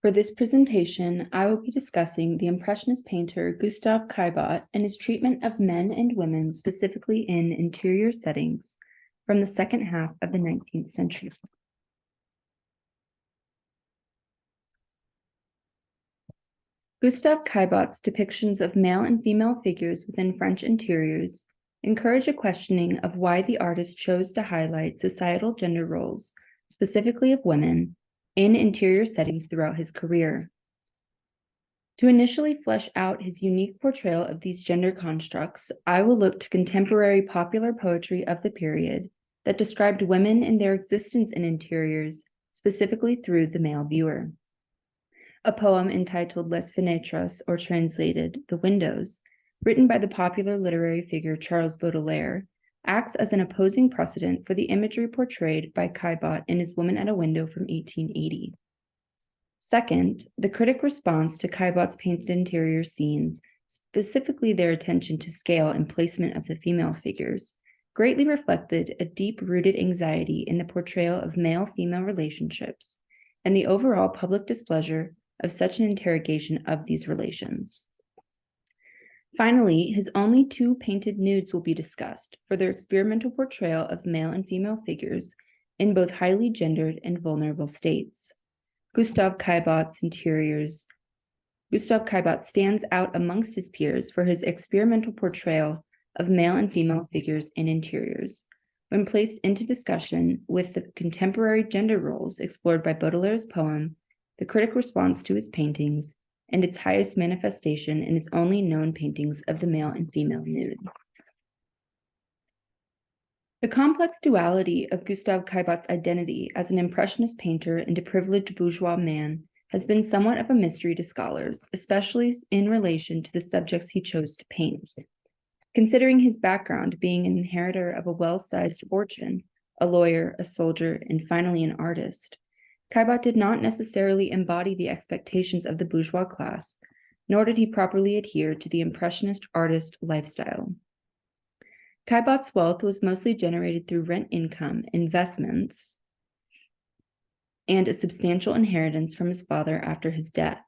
For this presentation, I will be discussing the Impressionist painter Gustave Caillebotte and his treatment of men and women, specifically in interior settings, from the second half of the 19th century. Gustave Caillebotte's depictions of male and female figures within French interiors encourage a questioning of why the artist chose to highlight societal gender roles, specifically of women, in interior settings throughout his career. To initially flesh out his unique portrayal of these gender constructs, I will look to contemporary popular poetry of the period that described women and their existence in interiors, specifically through the male viewer. A poem entitled Les Fenêtres, or translated, The Windows, written by the popular literary figure Charles Baudelaire, acts as an opposing precedent for the imagery portrayed by Caillebotte in his Woman at a Window from 1880. Second, the critic response to Caillebotte's painted interior scenes, specifically their attention to scale and placement of the female figures, greatly reflected a deep-rooted anxiety in the portrayal of male-female relationships and the overall public displeasure of such an interrogation of these relations. Finally, his only two painted nudes will be discussed for their experimental portrayal of male and female figures in both highly gendered and vulnerable states. Gustave Caillebotte stands out amongst his peers for his experimental portrayal of male and female figures in interiors, when placed into discussion with the contemporary gender roles explored by Baudelaire's poem, the critic response to his paintings, and its highest manifestation in his only known paintings of the male and female nude. The complex duality of Gustave Caillebotte's identity as an Impressionist painter and a privileged bourgeois man has been somewhat of a mystery to scholars, especially in relation to the subjects he chose to paint. Considering his background being an inheritor of a well-sized fortune, a lawyer, a soldier, and finally an artist, Caillebotte did not necessarily embody the expectations of the bourgeois class, nor did he properly adhere to the Impressionist artist lifestyle. Caillebotte's wealth was mostly generated through rent income, investments, and a substantial inheritance from his father after his death.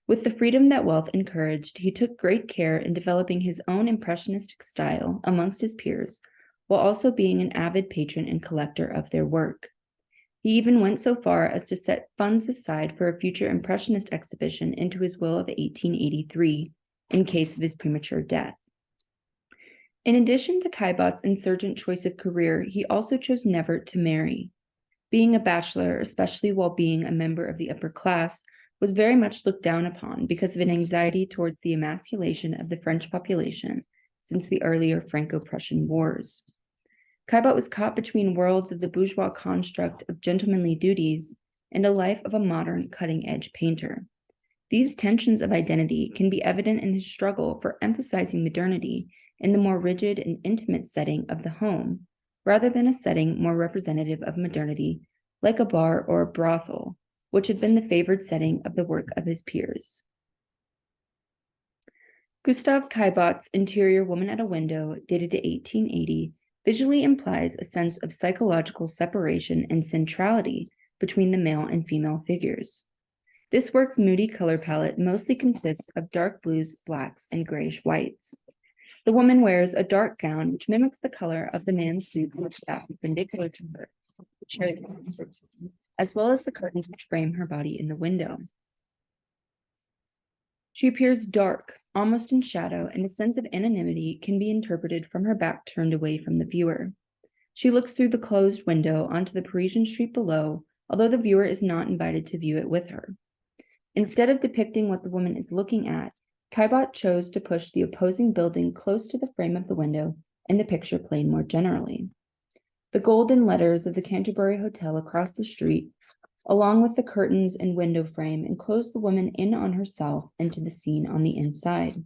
With the freedom that wealth encouraged, he took great care in developing his own impressionistic style amongst his peers, while also being an avid patron and collector of their work. He even went so far as to set funds aside for a future Impressionist exhibition into his will of 1883, in case of his premature death. In addition to Caillebotte's insurgent choice of career, he also chose never to marry. Being a bachelor, especially while being a member of the upper class, was very much looked down upon because of an anxiety towards the emasculation of the French population since the earlier Franco-Prussian wars. Caillebotte was caught between worlds of the bourgeois construct of gentlemanly duties and a life of a modern, cutting-edge painter. These tensions of identity can be evident in his struggle for emphasizing modernity in the more rigid and intimate setting of the home, rather than a setting more representative of modernity, like a bar or a brothel, which had been the favored setting of the work of his peers. Gustave Caillebotte's interior Woman at a Window, dated to 1880, visually implies a sense of psychological separation and centrality between the male and female figures. This work's moody color palette mostly consists of dark blues, blacks, and grayish whites. The woman wears a dark gown which mimics the color of the man's suit which sat perpendicular to her, the chair that she sits in, as well as the curtains which frame her body in the window. She appears dark, almost in shadow, and a sense of anonymity can be interpreted from her back turned away from the viewer. She looks through the closed window onto the Parisian street below, although the viewer is not invited to view it with her. Instead of depicting what the woman is looking at, Caillebotte chose to push the opposing building close to the frame of the window and the picture plane more generally. The golden letters of the Canterbury Hotel across the street, along with the curtains and window frame, enclose the woman in on herself and to the scene on the inside.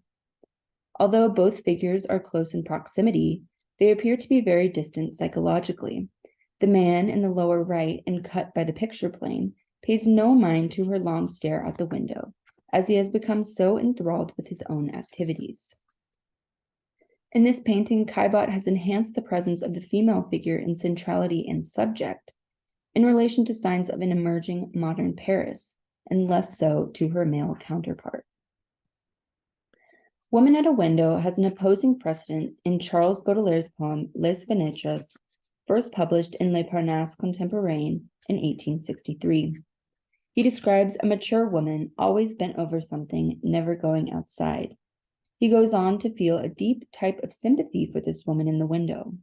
Although both figures are close in proximity, they appear to be very distant psychologically. The man in the lower right and cut by the picture plane pays no mind to her long stare out the window, as he has become so enthralled with his own activities. In this painting, Caillebotte has enhanced the presence of the female figure in centrality and subject in relation to signs of an emerging modern Paris, and less so to her male counterpart. Woman at a Window has an opposing precedent in Charles Baudelaire's poem Les Fenêtres, first published in Le Parnasse Contemporain in 1863. He describes a mature woman always bent over something, never going outside. He goes on to feel a deep type of sympathy for this woman in the window.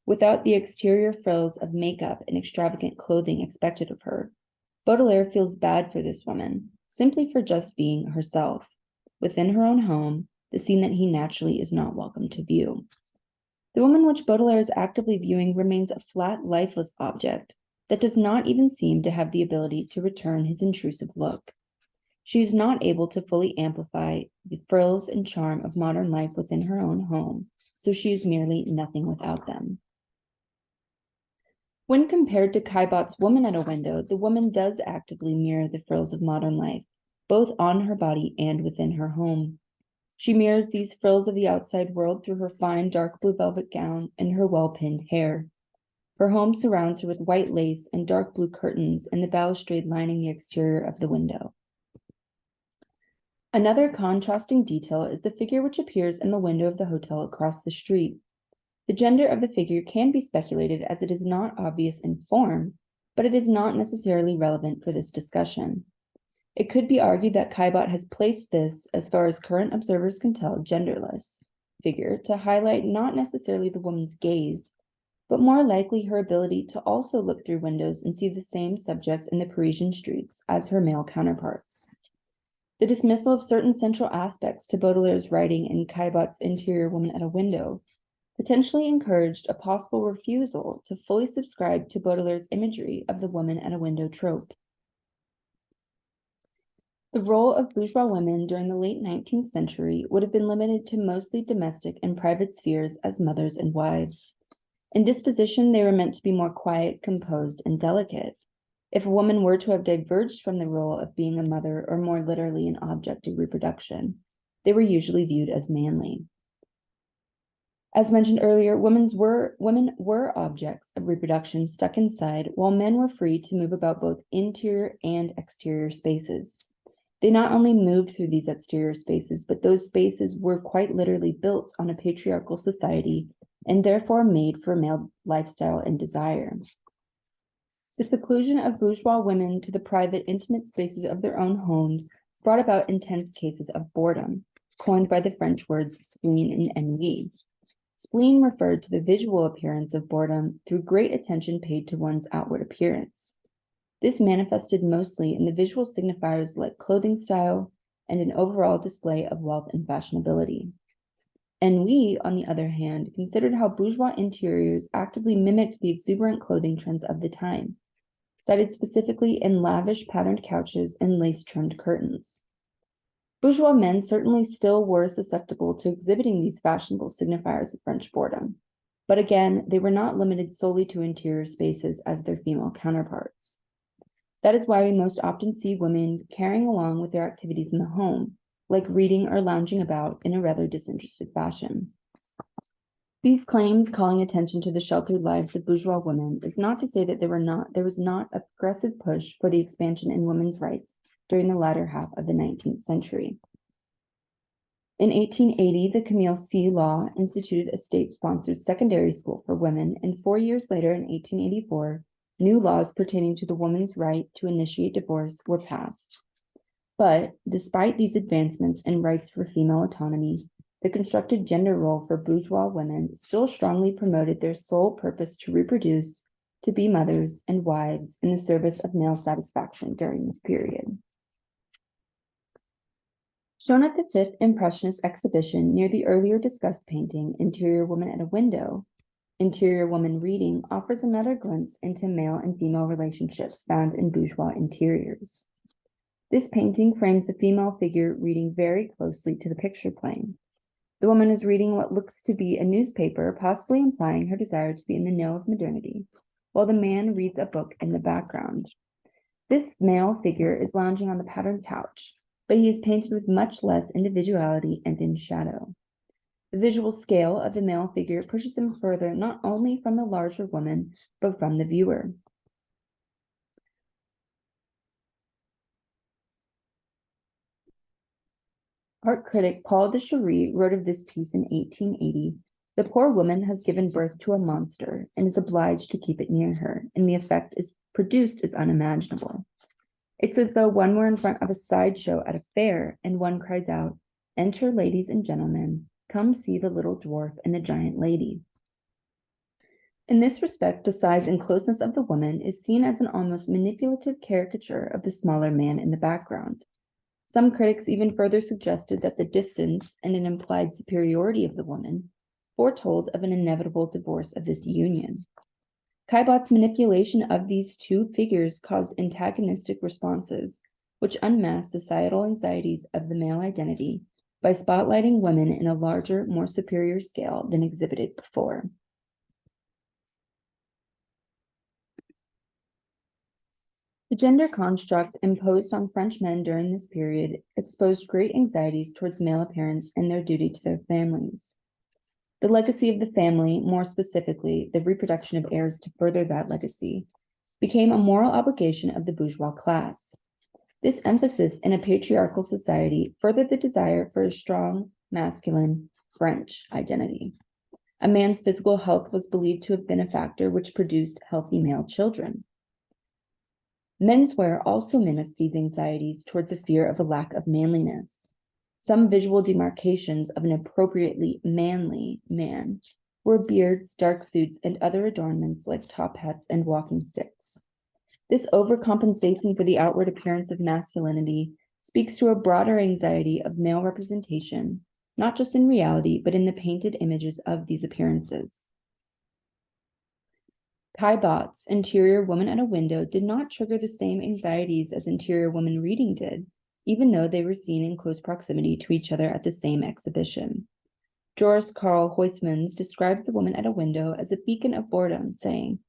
Without the exterior frills of makeup and extravagant clothing expected of her, Baudelaire feels bad for this woman, simply for just being herself, within her own home, the scene that he naturally is not welcome to view. The woman which Baudelaire is actively viewing remains a flat, lifeless object that does not even seem to have the ability to return his intrusive look. She is not able to fully amplify the frills and charm of modern life within her own home, so she is merely nothing without them. When compared to Caillebotte's Woman at a Window, the woman does actively mirror the frills of modern life, both on her body and within her home. She mirrors these frills of the outside world through her fine dark blue velvet gown and her well-pinned hair. Her home surrounds her with white lace and dark blue curtains and the balustrade lining the exterior of the window. Another contrasting detail is the figure which appears in the window of the hotel across the street. The gender of the figure can be speculated as it is not obvious in form, but it is not necessarily relevant for this discussion. It could be argued that Caillebotte has placed this, as far as current observers can tell, genderless figure to highlight not necessarily the woman's gaze, but more likely her ability to also look through windows and see the same subjects in the Parisian streets as her male counterparts. The dismissal of certain central aspects to Baudelaire's writing in Caillebotte's Interior Woman at a Window potentially encouraged a possible refusal to fully subscribe to Baudelaire's imagery of the woman at a window trope. The role of bourgeois women during the late 19th century would have been limited to mostly domestic and private spheres as mothers and wives. In disposition, they were meant to be more quiet, composed, and delicate. If a woman were to have diverged from the role of being a mother or more literally an object of reproduction, they were usually viewed as manly. As mentioned earlier, women were objects of reproduction stuck inside, while men were free to move about both interior and exterior spaces. They not only moved through these exterior spaces, but those spaces were quite literally built on a patriarchal society and therefore made for male lifestyle and desire. The seclusion of bourgeois women to the private, intimate spaces of their own homes brought about intense cases of boredom, coined by the French words spleen and ennui. Spleen referred to the visual appearance of boredom through great attention paid to one's outward appearance. This manifested mostly in the visual signifiers like clothing style and an overall display of wealth and fashionability. Ennui, on the other hand, considered how bourgeois interiors actively mimicked the exuberant clothing trends of the time, cited specifically in lavish patterned couches and lace-trimmed curtains. Bourgeois men certainly still were susceptible to exhibiting these fashionable signifiers of French boredom, but again, they were not limited solely to interior spaces as their female counterparts. That is why we most often see women carrying along with their activities in the home, like reading or lounging about in a rather disinterested fashion. These claims calling attention to the sheltered lives of bourgeois women is not to say that there was not a progressive push for the expansion in women's rights during the latter half of the 19th century. In 1880, the Camille C. Law instituted a state-sponsored secondary school for women, and 4 years later, in 1884, new laws pertaining to the woman's right to initiate divorce were passed. But, despite these advancements and rights for female autonomy, the constructed gender role for bourgeois women still strongly promoted their sole purpose to reproduce, to be mothers and wives in the service of male satisfaction during this period. Shown at the 5th Impressionist exhibition near the earlier discussed painting, Interior Woman at a Window, Interior Woman Reading offers another glimpse into male and female relationships found in bourgeois interiors. This painting frames the female figure reading very closely to the picture plane. The woman is reading what looks to be a newspaper, possibly implying her desire to be in the know of modernity, while the man reads a book in the background. This male figure is lounging on the patterned couch, but he is painted with much less individuality and in shadow. The visual scale of the male figure pushes him further not only from the larger woman, but from the viewer. Art critic Paul de Cherie wrote of this piece in 1880, "The poor woman has given birth to a monster and is obliged to keep it near her, and the effect is produced is unimaginable. It's as though one were in front of a sideshow at a fair, and one cries out, 'Enter, ladies and gentlemen, come see the little dwarf and the giant lady.'" In this respect, the size and closeness of the woman is seen as an almost manipulative caricature of the smaller man in the background. Some critics even further suggested that the distance and an implied superiority of the woman foretold of an inevitable divorce of this union. Caillebotte's manipulation of these two figures caused antagonistic responses, which unmasked societal anxieties of the male identity by spotlighting women in a larger, more superior scale than exhibited before. The gender construct imposed on French men during this period exposed great anxieties towards male appearance and their duty to their families. The legacy of the family, more specifically, the reproduction of heirs to further that legacy, became a moral obligation of the bourgeois class. This emphasis in a patriarchal society furthered the desire for a strong, masculine, French identity. A man's physical health was believed to have been a factor which produced healthy male children. Menswear also mimicked these anxieties towards a fear of a lack of manliness. Some visual demarcations of an appropriately manly man were beards, dark suits, and other adornments like top hats and walking sticks. This overcompensation for the outward appearance of masculinity speaks to a broader anxiety of male representation, not just in reality, but in the painted images of these appearances. Caillebotte's Interior Woman at a Window did not trigger the same anxieties as Interior Woman Reading did, even though they were seen in close proximity to each other at the same exhibition. Joris Karl Huysmans describes the woman at a window as a beacon of boredom, saying,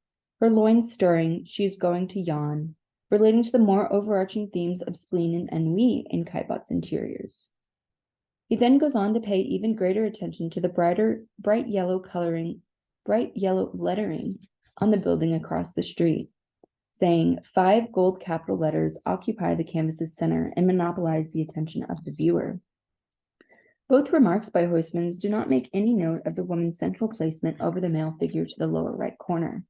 "Her loins stirring, she is going to yawn," relating to the more overarching themes of spleen and ennui in Caillebotte's interiors. He then goes on to pay even greater attention to the bright yellow lettering on the building across the street, saying, "5 gold capital letters occupy the canvas's center and monopolize the attention of the viewer." Both remarks by Huysmans do not make any note of the woman's central placement over the male figure to the lower right corner.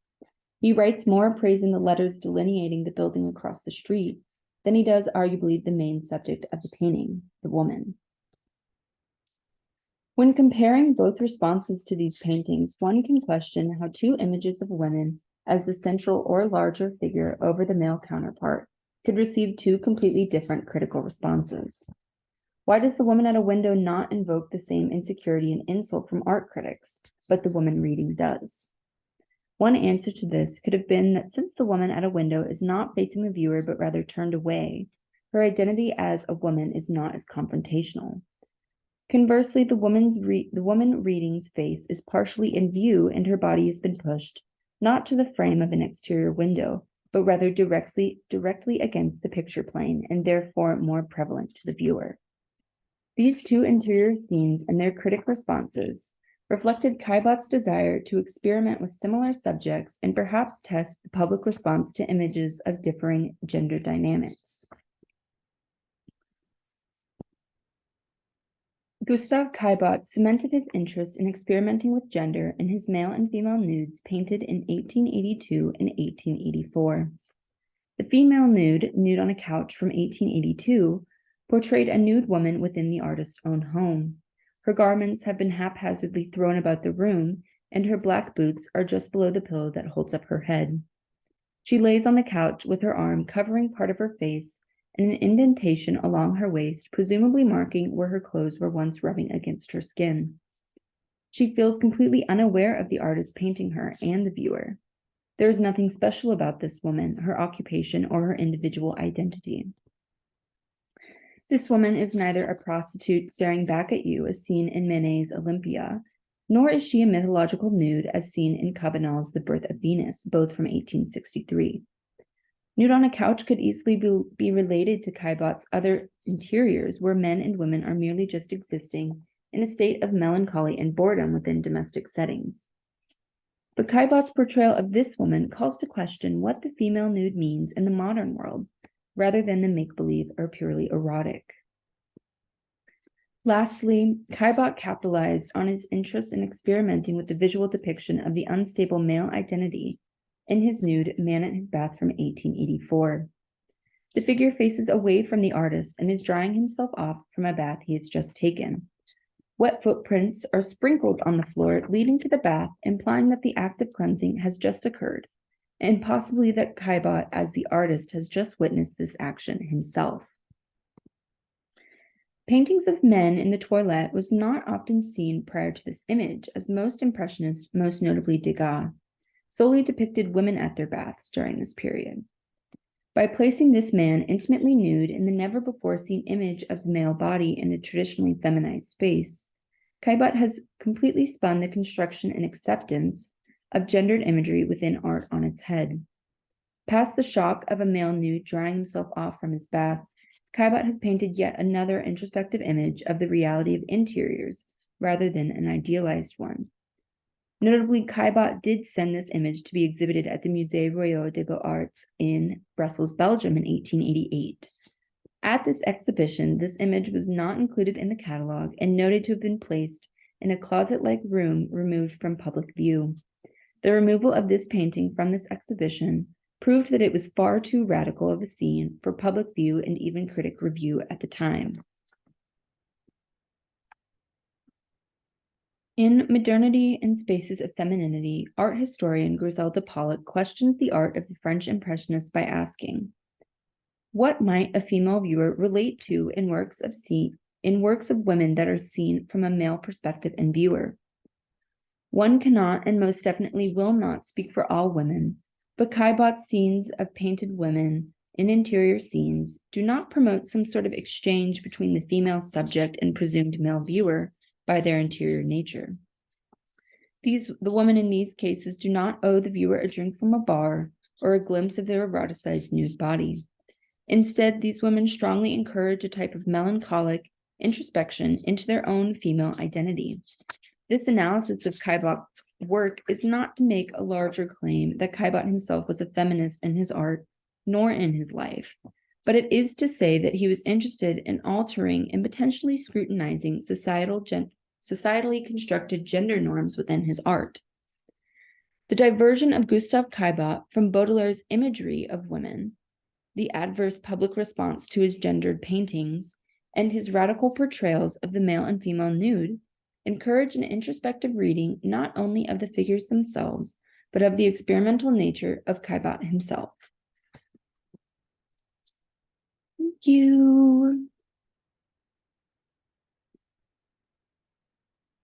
He writes more praising the letters delineating the building across the street than he does arguably the main subject of the painting, the woman. When comparing both responses to these paintings, one can question how two images of women as the central or larger figure over the male counterpart could receive two completely different critical responses. Why does the woman at a window not invoke the same insecurity and insult from art critics, but the woman reading does? One answer to this could have been that since the woman at a window is not facing the viewer but rather turned away, her identity as a woman is not as confrontational. Conversely, the woman reading's face is partially in view and her body has been pushed, not to the frame of an exterior window, but rather directly against the picture plane and therefore more prevalent to the viewer. These two interior scenes and their critic responses reflected Caillebotte's desire to experiment with similar subjects and perhaps test the public response to images of differing gender dynamics. Gustave Caillebotte cemented his interest in experimenting with gender in his male and female nudes painted in 1882 and 1884. The female nude on a couch from 1882, portrayed a nude woman within the artist's own home. Her garments have been haphazardly thrown about the room, and her black boots are just below the pillow that holds up her head. She lays on the couch with her arm covering part of her face and an indentation along her waist, presumably marking where her clothes were once rubbing against her skin. She feels completely unaware of the artist painting her and the viewer. There is nothing special about this woman, her occupation, or her individual identity. This woman is neither a prostitute staring back at you as seen in Manet's Olympia, nor is she a mythological nude as seen in Cabanel's The Birth of Venus, both from 1863. Nude on a couch could easily be related to Caillebotte's other interiors, where men and women are merely just existing in a state of melancholy and boredom within domestic settings. But Caillebotte's portrayal of this woman calls to question what the female nude means in the modern world, rather than the make-believe or purely erotic. Lastly, Caillebotte capitalized on his interest in experimenting with the visual depiction of the unstable male identity in his nude Man at His Bath from 1884. The figure faces away from the artist and is drying himself off from a bath he has just taken. Wet footprints are sprinkled on the floor leading to the bath, implying that the act of cleansing has just occurred, and possibly that Caillebotte, as the artist, has just witnessed this action himself. Paintings of men in the toilet was not often seen prior to this image, as most Impressionists, most notably Degas, solely depicted women at their baths during this period. By placing this man intimately nude in the never-before-seen image of the male body in a traditionally feminized space, Caillebotte has completely spun the construction and acceptance of gendered imagery within art on its head. Past the shock of a male nude drying himself off from his bath, Caillebotte has painted yet another introspective image of the reality of interiors rather than an idealized one. Notably, Caillebotte did send this image to be exhibited at the Musée Royal des Beaux-Arts in Brussels, Belgium in 1888. At this exhibition, this image was not included in the catalog and noted to have been placed in a closet-like room removed from public view. The removal of this painting from this exhibition proved that it was far too radical of a scene for public view and even critic review at the time. In Modernity and Spaces of Femininity, art historian Griselda Pollock questions the art of the French Impressionists by asking, what might a female viewer relate to in works of women that are seen from a male perspective and viewer? One cannot and most definitely will not speak for all women, but Caillebotte's scenes of painted women in interior scenes do not promote some sort of exchange between the female subject and presumed male viewer by their interior nature. The women in these cases do not owe the viewer a drink from a bar or a glimpse of their eroticized nude body. Instead, these women strongly encourage a type of melancholic introspection into their own female identity. This analysis of Caillebotte's work is not to make a larger claim that Caillebotte himself was a feminist in his art, nor in his life, but it is to say that he was interested in altering and potentially scrutinizing societally constructed gender norms within his art. The diversion of Gustave Caillebotte from Baudelaire's imagery of women, the adverse public response to his gendered paintings, and his radical portrayals of the male and female nude encourage an introspective reading not only of the figures themselves, but of the experimental nature of Caillebotte himself. Thank you.